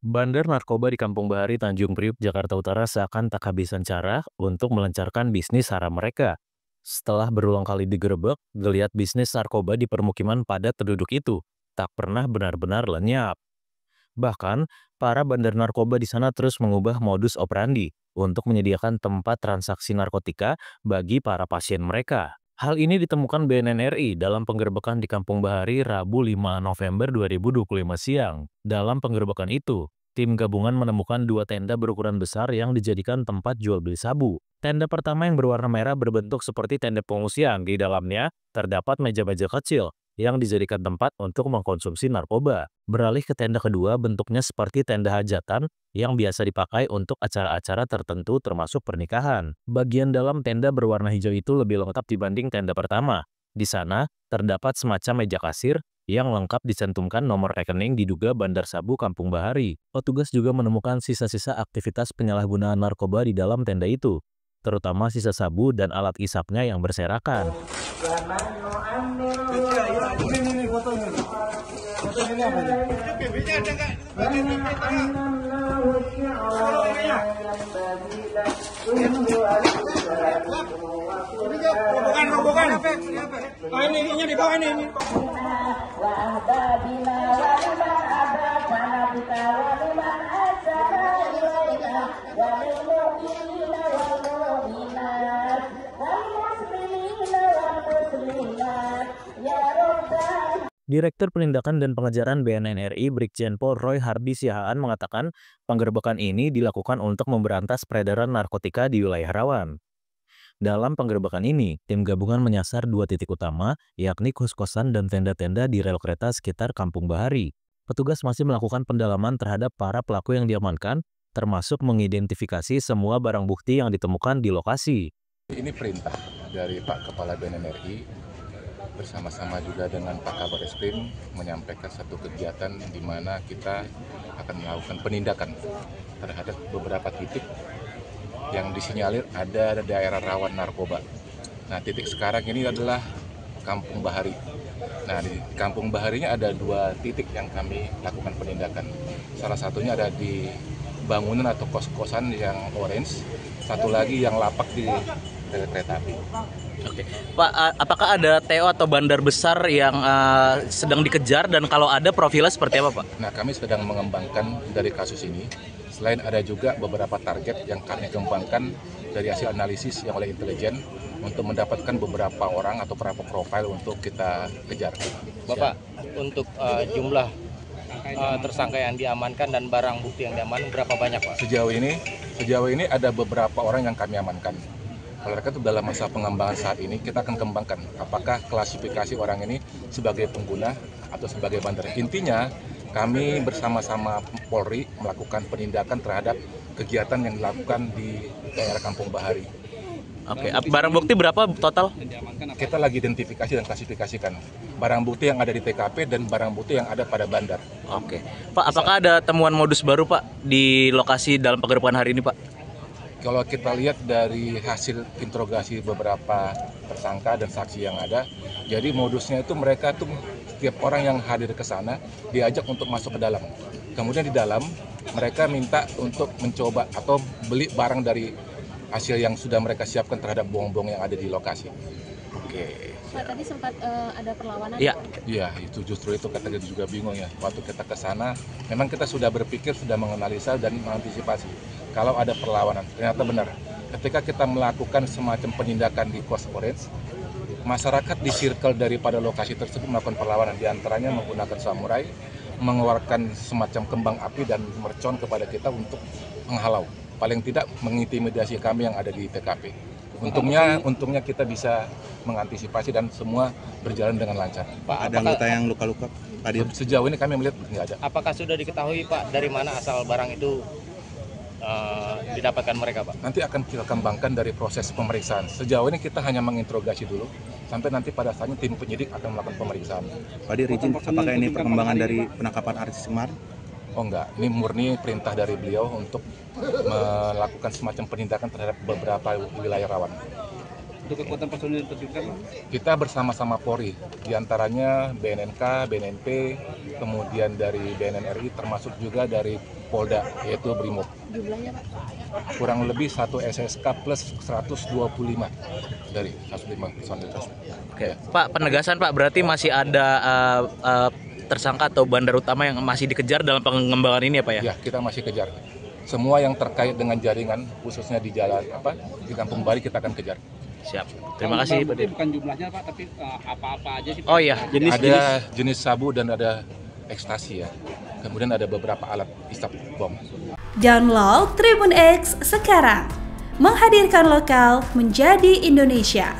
Bandar narkoba di Kampung Bahari, Tanjung Priuk, Jakarta Utara seakan tak kehabisan cara untuk melancarkan bisnis haram mereka. Setelah berulang kali digerebek, geliat bisnis narkoba di permukiman padat penduduk itu tak pernah benar-benar lenyap. Bahkan, para bandar narkoba di sana terus mengubah modus operandi untuk menyediakan tempat transaksi narkotika bagi para pasien mereka. Hal ini ditemukan BNN RI dalam penggerbekan di Kampung Bahari Rabu 5 November 2025 siang. Dalam penggerbekan itu, tim gabungan menemukan dua tenda berukuran besar yang dijadikan tempat jual beli sabu. Tenda pertama yang berwarna merah berbentuk seperti tenda pengungsian. Di dalamnya terdapat meja-meja kecil yang dijadikan tempat untuk mengkonsumsi narkoba. Beralih ke tenda kedua, bentuknya seperti tenda hajatan yang biasa dipakai untuk acara-acara tertentu termasuk pernikahan. Bagian dalam tenda berwarna hijau itu lebih lengkap dibanding tenda pertama. Di sana, terdapat semacam meja kasir yang lengkap dicantumkan nomor rekening diduga Bandar Sabu Kampung Bahari. Petugas juga menemukan sisa-sisa aktivitas penyalahgunaan narkoba di dalam tenda itu, terutama sisa sabu dan alat isapnya yang berserakan. Ini di bawah ini. Direktur Penindakan dan Pengejaran BNN RI Brigjen Pol Roy Hardi Siahaan mengatakan penggerbekan ini dilakukan untuk memberantas peredaran narkotika di wilayah rawan. Dalam penggerbekan ini, tim gabungan menyasar dua titik utama, yakni kos-kosan dan tenda-tenda di rel kereta sekitar Kampung Bahari. Petugas masih melakukan pendalaman terhadap para pelaku yang diamankan, termasuk mengidentifikasi semua barang bukti yang ditemukan di lokasi. Ini perintah dari Pak Kepala BNN RI bersama-sama juga dengan Pak Kabar Eskrim menyampaikan satu kegiatan di mana kita akan melakukan penindakan terhadap beberapa titik yang disinyalir ada daerah rawan narkoba. Nah, titik sekarang ini adalah Kampung Bahari. Nah, di Kampung Baharinya ada dua titik yang kami lakukan penindakan. Salah satunya ada di bangunan atau kos-kosan yang orange, satu lagi yang lapak di kereta api. Oke, Pak, apakah ada TO atau bandar besar yang sedang dikejar dan kalau ada profilnya seperti apa, Pak? Nah, kami sedang mengembangkan dari kasus ini. Selain ada juga beberapa target yang kami kembangkan dari hasil analisis yang oleh intelijen untuk mendapatkan beberapa orang atau beberapa profil untuk kita kejar. Bapak, untuk jumlah tersangka yang diamankan dan barang bukti yang diamankan berapa banyak, Pak? Sejauh ini ada beberapa orang yang kami amankan. Oleh karena itu dalam masa pengembangan saat ini kita akan kembangkan apakah klasifikasi orang ini sebagai pengguna atau sebagai bandar. Intinya kami bersama-sama Polri melakukan penindakan terhadap kegiatan yang dilakukan di daerah Kampung Bahari. Oke, barang bukti berapa total? Kita lagi identifikasi dan klasifikasikan barang bukti yang ada di TKP dan barang bukti yang ada pada bandar. Oke, Pak, apakah ada temuan modus baru, Pak, di lokasi dalam penggerbekan hari ini, Pak? Kalau kita lihat dari hasil interogasi beberapa tersangka dan saksi yang ada, jadi modusnya itu mereka tuh setiap orang yang hadir ke sana diajak untuk masuk ke dalam. Kemudian di dalam mereka minta untuk mencoba atau beli barang dari hasil yang sudah mereka siapkan terhadap bong-bong yang ada di lokasi. Oke. Pak, tadi sempat ada perlawanan. Iya. Iya, itu justru itu kita juga bingung ya. Waktu kita ke sana, memang kita sudah berpikir, sudah menganalisa dan mengantisipasi. Kalau ada perlawanan, ternyata benar. Ketika kita melakukan semacam penindakan di Kos Orange, masyarakat di circle daripada lokasi tersebut melakukan perlawanan. Di antaranya menggunakan samurai, mengeluarkan semacam kembang api dan mercon kepada kita untuk menghalau. Paling tidak mengintimidasi kami yang ada di TKP. Untungnya kita bisa mengantisipasi dan semua berjalan dengan lancar. Pak, Ada anggota yang luka-luka hadir? Sejauh ini kami melihat nggak ada. apakah sudah diketahui, Pak, dari mana asal barang itu didapatkan mereka, Pak? Nanti akan kita kembangkan dari proses pemeriksaan. Sejauh ini kita hanya menginterogasi dulu, sampai nanti pada saatnya tim penyidik akan melakukan pemeriksaan. Pak Dir, izin, apakah ini perkembangan dari penangkapan artis kemarin? Oh enggak, ini murni perintah dari beliau untuk melakukan semacam penindakan terhadap beberapa wilayah rawan. Untuk kekuatan personil yang diterjunkan, Kita bersama-sama Polri, diantaranya BNNK, BNNP, kemudian dari BNNRI, termasuk juga dari Polda, yaitu Brimob. Jumlahnya Pak? Kurang lebih 1 SSK plus 125 dari 105 personil tersebut. Oke, Pak, penegasan Pak, berarti masih ada tersangka atau bandar utama yang masih dikejar dalam pengembangan ini ya Pak ya? Ya, kita masih kejar. Semua yang terkait dengan jaringan, khususnya di jalan di Kampung Bari, kita akan kejar. Siap. Terima kasih Pak. bukan jumlahnya Pak, tapi apa-apa aja sih Pak? Oh iya, Ada jenis sabu dan ada ekstasi ya. Kemudian ada beberapa alat hisap bom. Download Tribun X sekarang. Menghadirkan lokal menjadi Indonesia.